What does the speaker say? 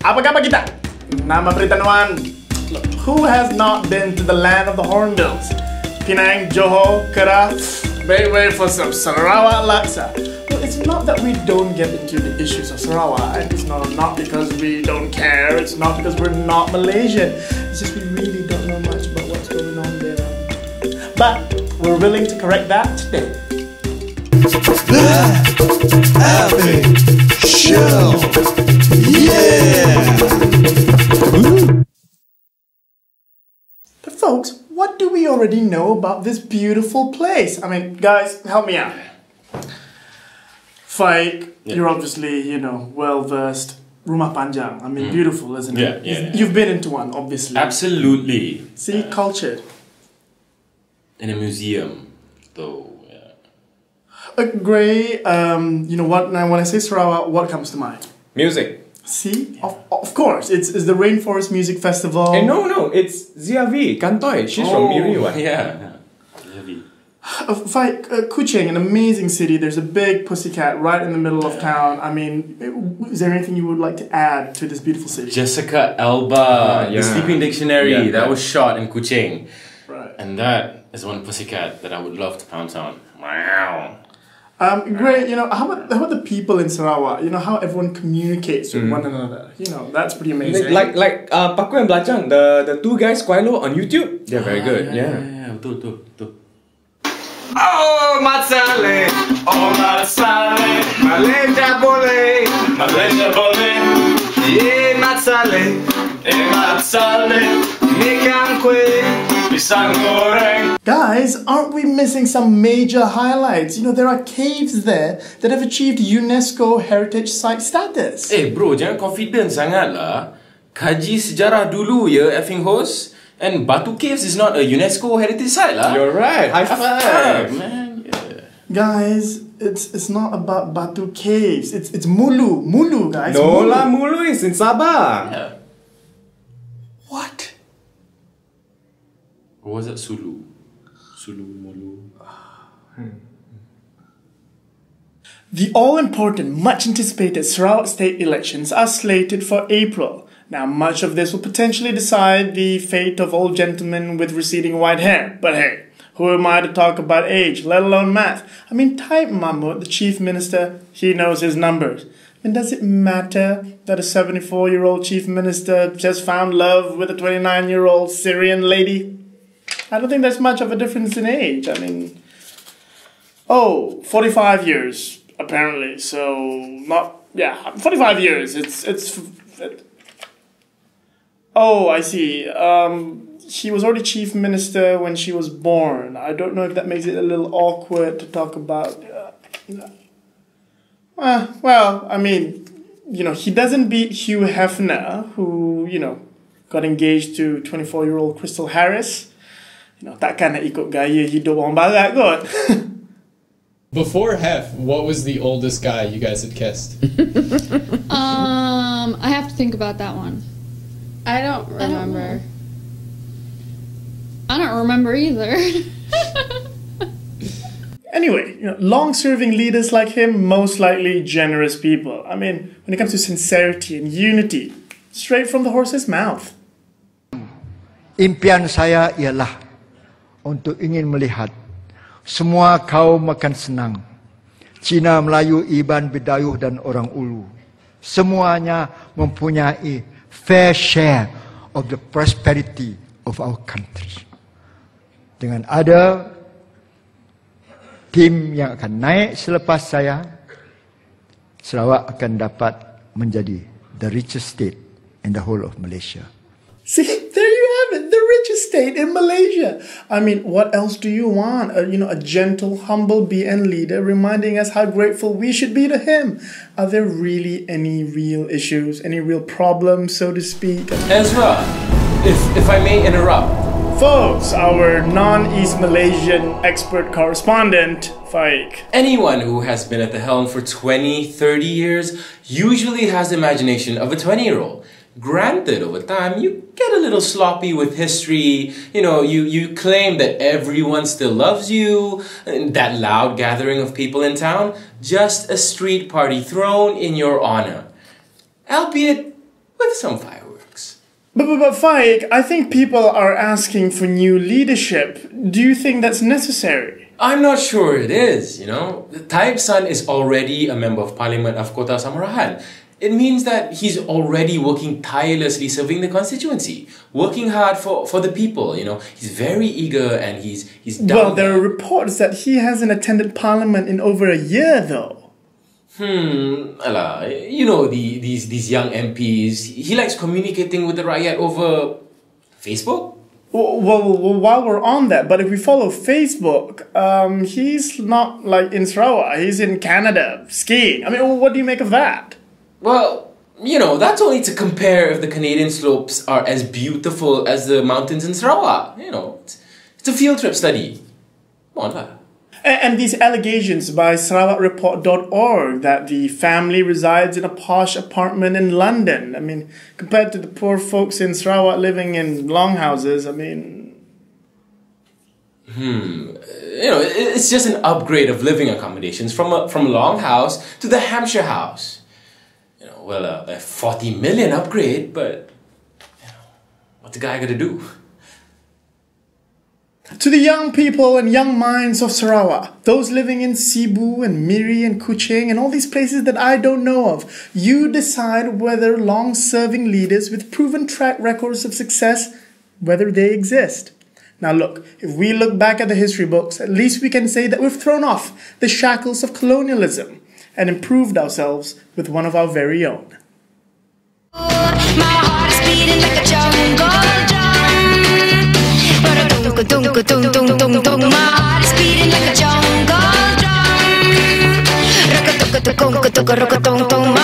Apa kabar kita? Nama Peritanuan. Look, who has not been to the land of the Hornbills? Penang, Johor, Kedah. Wait for some Sara-What laksa. Well, it's not that we don't get into the issues of Sarawak. It's not because we don't care. It's not because we're not Malaysian. It's just we really don't know much about what's going on there. But we're willing to correct that today. The Effing Show! Yeah! But folks, what do we already know about this beautiful place? I mean, guys, help me out. Faik, you're obviously, well-versed. Rumah Panjang. I mean, beautiful, isn't it? Yeah. You've been into one, obviously. Absolutely. See, cultured. In a museum, though. Gray, you know what, now when I say Sarawak, what comes to mind? Music. See? Of course, it's the Rainforest Music Festival. Hey, no, it's Ziavi, Kantoy. She's from Miri, what? Yeah. Faik, Kuching, an amazing city. There's a big pussycat right in the middle of town. I mean, is there anything you would like to add to this beautiful city? Jessica Alba, the Sleeping Dictionary, that was shot in Kuching. Right. And that is one pussycat that I would love to pounce on. Wow. Great, how about the people in Sarawak? How everyone communicates with one another. That's pretty amazing. Like Paku and Belacan, the two guys Quilo on YouTube, they're very good. Yeah. Betul. Oh, Matsale, Malaysia boleh, yeah, Matsale, Nikang kue, pisang goreng. Guys, aren't we missing some major highlights? There are caves there that have achieved UNESCO Heritage Site status. Bro, jangan confident sangat lah. Kaji sejarah dulu ya, effing host. And Batu Caves is not a UNESCO Heritage Site lah. You're right. High five, man. Yeah. Guys, it's not about Batu Caves. It's Mulu, guys. No lah, Mulu is in Sabah. Yeah. What? Or was that Sulu? Mulu. The all-important, much-anticipated Sarawak state elections are slated for April. Now, much of this will potentially decide the fate of old gentlemen with receding white hair. But hey, who am I to talk about age, let alone math? I mean, Taib Mahmud, the chief minister, he knows his numbers. And does it matter that a 74-year-old chief minister just found love with a 29-year-old Syrian lady? I don't think there's much of a difference in age. I mean, 45 years, apparently. So, 45 years. Oh, I see. She was already chief minister when she was born. I don't know if that makes it a little awkward to talk about. Well, I mean, he doesn't beat Hugh Hefner, who, got engaged to 24-year-old Crystal Harris. Takkan nak ikut gaya hidup orang barat kot. Before Hef, what was the oldest guy you guys had kissed? I have to think about that one. I don't remember. I don't remember either. Anyway, long-serving leaders like him, most likely generous people. I mean, when it comes to sincerity and unity, straight from the horse's mouth. Impian saya ialah untuk ingin melihat semua kaum makan senang. Cina, Melayu, Iban, Bidayuh dan orang Ulu. Semuanya mempunyai fair share of the prosperity of our country. Dengan ada tim yang akan naik selepas saya, Sarawak akan dapat menjadi the richest state in the whole of Malaysia. See, there you have it, the richest state in Malaysia. I mean, what else do you want? A gentle, humble BN leader reminding us how grateful we should be to him. Are there really any real issues, any real problems, so to speak? Ezra, if I may interrupt. Folks, our non-East Malaysian expert correspondent, Faik. Anyone who has been at the helm for 20, 30 years usually has the imagination of a 20-year-old. Granted, over time, you get a little sloppy with history. You claim that everyone still loves you, that loud gathering of people in town, just a street party thrown in your honor. Albeit with some fireworks. But Faik, I think people are asking for new leadership. Do you think that's necessary? I'm not sure it is, you know. Taib's son is already a member of parliament of Kota Samarahan. It means that he's already working tirelessly serving the constituency, working hard for the people, you know. He's very eager and he's down. Well, there are reports that he hasn't attended parliament in over a year, though. You know, these young MPs, he likes communicating with the Rakyat over Facebook. Well, while we're on that, but if we follow Facebook, he's not like in Sarawak, he's in Canada skiing. I mean, what do you make of that? Well, you know, that's only to compare if the Canadian slopes are as beautiful as the mountains in Sarawak. You know, it's a field trip study. Come on, lah. And these allegations by SarawakReport.org that the family resides in a posh apartment in London. I mean, compared to the poor folks in Sarawak living in longhouses, I mean... You know, it's just an upgrade of living accommodations from a longhouse to the Hampshire house. You know, well, a 40 million upgrade, but, you know, what's the guy gonna do? To the young people and young minds of Sarawak, those living in Cebu and Miri and Kuching and all these places that I don't know of, you decide whether long-serving leaders with proven track records of success, whether they exist. Now look, if we look back at the history books, at least we can say that we've thrown off the shackles of colonialism and improved ourselves with one of our very own. My heart is beating like a jungle drum. My heart is beating like a jungle drum.